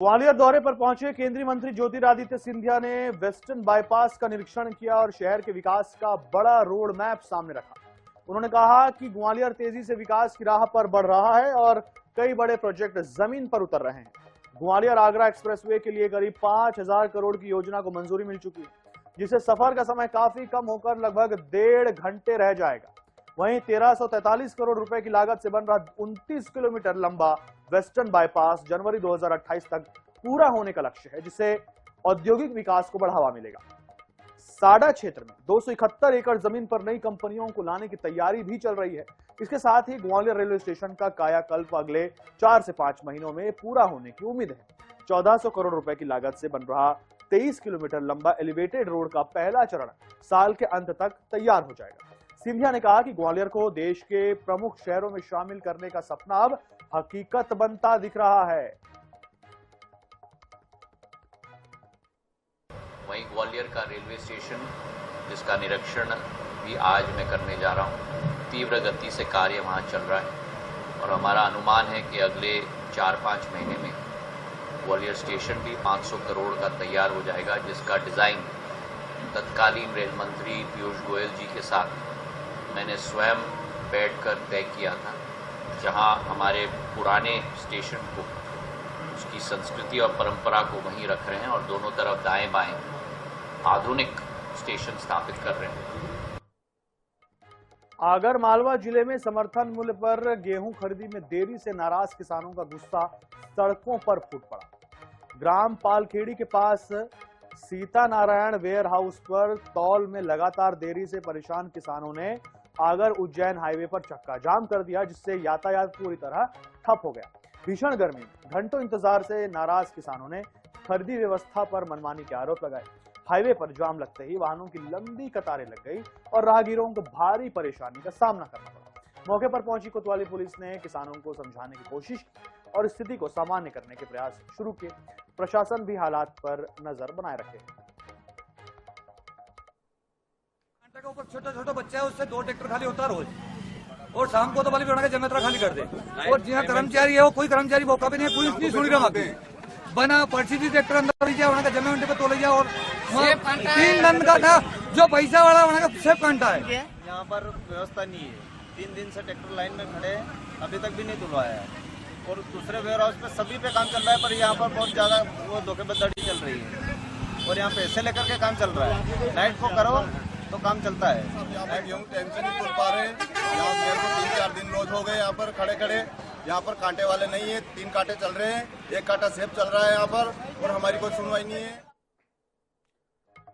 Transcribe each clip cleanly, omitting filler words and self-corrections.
ग्वालियर दौरे पर पहुंचे केंद्रीय मंत्री ज्योतिरादित्य सिंधिया ने वेस्टर्न बाईपास का निरीक्षण किया और शहर के विकास का बड़ा रोड मैप सामने रखा। उन्होंने कहा कि ग्वालियर तेजी से विकास की राह पर बढ़ रहा है और कई बड़े प्रोजेक्ट जमीन पर उतर रहे हैं। ग्वालियर आगरा एक्सप्रेसवे के लिए करीब 5,000 करोड़ की योजना को मंजूरी मिल चुकी है, जिससे सफर का समय काफी कम होकर लगभग 1.5 घंटे रह जाएगा। वहीं 1343 करोड़ रुपए की लागत से बन रहा 29 किलोमीटर लंबा वेस्टर्न बाईपास जनवरी 2028 तक पूरा होने का लक्ष्य है, जिससे औद्योगिक विकास को बढ़ावा मिलेगा। साडा क्षेत्र में 271 एकड़ जमीन पर नई कंपनियों को लाने की तैयारी भी चल रही है। इसके साथ ही ग्वालियर रेलवे स्टेशन का कायाकल्प अगले 4 से 5 महीनों में पूरा होने की उम्मीद है। 1400 करोड़ रुपए की लागत से बन रहा 23 किलोमीटर लंबा एलिवेटेड रोड का पहला चरण साल के अंत तक तैयार हो जाएगा। सिंधिया ने कहा कि ग्वालियर को देश के प्रमुख शहरों में शामिल करने का सपना अब हकीकत बनता दिख रहा है। वहीं ग्वालियर का रेलवे स्टेशन, जिसका निरीक्षण भी आज मैं करने जा रहा हूं, तीव्र गति से कार्य वहां चल रहा है और हमारा अनुमान है कि अगले 4-5 महीने में ग्वालियर स्टेशन भी 500 करोड़ का तैयार हो जाएगा, जिसका डिज़ाइन तत्कालीन रेल मंत्री पीयूष गोयल जी के साथ मैंने स्वयं बैठकर तय किया था, जहां हमारे पुराने स्टेशन को, उसकी संस्कृति और परंपरा को वहीं रख रहे हैं और दोनों तरफ दाएं बाएं आधुनिक स्टेशन स्थापित कर रहे हैं। आगर मालवा जिले में समर्थन मूल्य पर गेहूं खरीदी में देरी से नाराज किसानों का गुस्सा सड़कों पर फूट पड़ा। ग्राम पालखेड़ी के पास सीता नारायण वेयर हाउस पर तौल में लगातार देरी से परेशान किसानों ने आगर उज्जैन हाईवे पर चक्का जाम कर दिया, जिससे यातायात पूरी तरह ठप हो गया। भीषण गर्मी में घंटों इंतजार से नाराज किसानों ने खरीदी व्यवस्था पर मनमानी के आरोप लगाए। हाईवे पर जाम लगते ही वाहनों की लंबी कतारें लग गई और राहगीरों को भारी परेशानी का सामना करना पड़ा। मौके पर पहुंची कोतवाली पुलिस ने किसानों को समझाने की कोशिश की और स्थिति को सामान्य करने के प्रयास शुरू किए। प्रशासन भी हालात पर नजर बनाए रखे। ऊपर छोटा छोटा बच्चा है, उससे 2 ट्रैक्टर खाली होता रोज, और शाम को तो बल्कि बना के जनरेटर खाली कर दे। और जहाँ कर्मचारी है वो कोई कर्मचारी मौका भी नहीं, कोई उसकी सुनी रहा बना पर्ची ट्रैक्टर अंदर लीजिए, वहाँ का जमीन पे तो ले जाओ। और 3 दिन का था जो पैसा वाला वहाँ का सेफ कांटा है। यहाँ पर व्यवस्था नहीं है। 3 दिन से ट्रैक्टर लाइन में खड़े अभी तक भी नहीं तुलवाया है, और दूसरे वेयर हाउस पे सभी पे काम चल रहा है, पर यहाँ पर बहुत ज्यादा वो धोखेबाजी चल रही है और यहाँ पैसे लेकर के काम चल रहा है। नाइट को करो तो काम चलता है। यहाँ पर गेहूँ टाइम से नहीं तुल पा रहे हैं। यहाँ मेरे को 3-4 दिन रोज हो गए यहाँ पर खड़े खड़े। यहाँ पर कांटे वाले नहीं है, 3 कांटे चल रहे हैं, 1 कांटा सेफ चल रहा है यहाँ पर, और हमारी कोई सुनवाई नहीं है।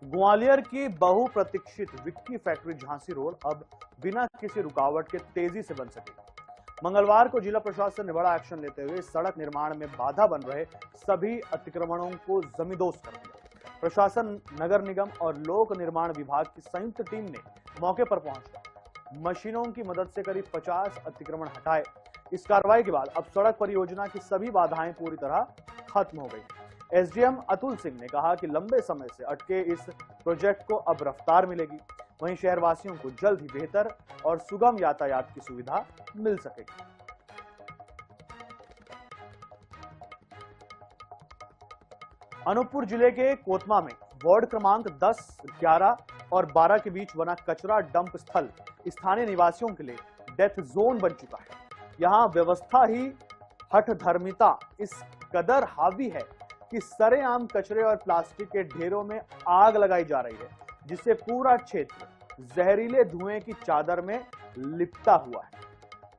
ग्वालियर की बहुप्रतीक्षित विक्की फैक्ट्री झांसी रोड अब बिना किसी रुकावट के तेजी से बन सकेगी। मंगलवार को जिला प्रशासन ने बड़ा एक्शन लेते हुए सड़क निर्माण में बाधा बन रहे सभी अतिक्रमणों को जमींदोज कर दिया। प्रशासन, नगर निगम और लोक निर्माण विभाग की संयुक्त टीम ने मौके पर पहुंचकर मशीनों की मदद से करीब 50 अतिक्रमण हटाए। इस कार्रवाई के बाद अब सड़क परियोजना की सभी बाधाएं पूरी तरह खत्म हो गई। एसडीएम अतुल सिंह ने कहा कि लंबे समय से अटके इस प्रोजेक्ट को अब रफ्तार मिलेगी। वहीं शहरवासियों को जल्द ही बेहतर और सुगम यातायात की सुविधा मिल सकेगी। अनूपपुर जिले के कोतमा में वार्ड क्रमांक 10, 11 और 12 के बीच बना कचरा डंप स्थल स्थानीय निवासियों के लिए डेथ जोन बन चुका है। यहां व्यवस्था ही हठधर्मिता इस कदर हावी है कि सरेआम कचरे और प्लास्टिक के ढेरों में आग लगाई जा रही है, जिससे पूरा क्षेत्र जहरीले धुएं की चादर में लिपटा हुआ है।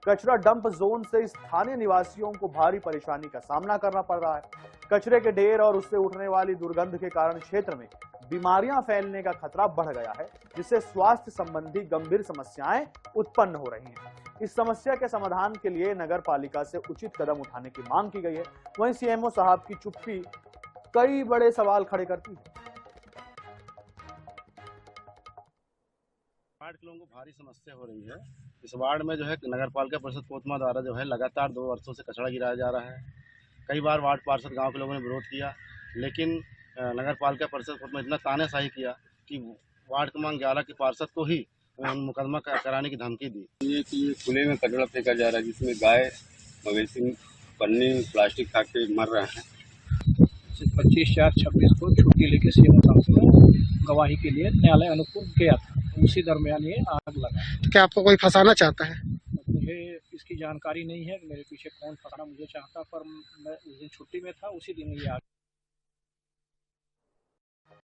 कचरा डंप जोन से स्थानीय निवासियों को भारी परेशानी का सामना करना पड़ रहा है। कचरे के ढेर और उससे उठने वाली दुर्गंध के कारण क्षेत्र में बीमारियां फैलने का खतरा बढ़ गया है, जिससे स्वास्थ्य संबंधी गंभीर समस्याएं उत्पन्न हो रही हैं। इस समस्या के समाधान के लिए नगर पालिका से उचित कदम उठाने की मांग की गई है। वहीं सीएमओ साहब की चुप्पी कई बड़े सवाल खड़े करती है। वार्ड के लोगों को भारी समस्या हो रही है। इस वार्ड में जो है नगर पालिका परिषद कोतमा द्वारा जो है लगातार 2 वर्षों से कचरा गिराया जा रहा है। कई बार वार्ड पार्षद गांव के लोगों ने विरोध किया, लेकिन नगर पालिका परिषद कोतमा इतना तानाशाही किया कि वार्ड क्रमांक 11 के पार्षद को ही मुकदमा कराने की धमकी दी। ये कि खुले में कचरा फेंका जा रहा है, जिसमें गाय, मवेशी पन्नी प्लास्टिक खा के मर रहे हैं। 25/4/26 को छुट्टी लेके सीएमओ साहब से मैं गवाही के लिए न्यायालय अनूपपुर गया था। उसी दरमियान ये आग लगा। तो क्या आपको कोई फंसाना चाहता है? मुझे इसकी जानकारी नहीं है कि मेरे पीछे कौन फंसाना मुझे चाहता, पर मैं उस दिन छुट्टी में था, उसी दिन ये आग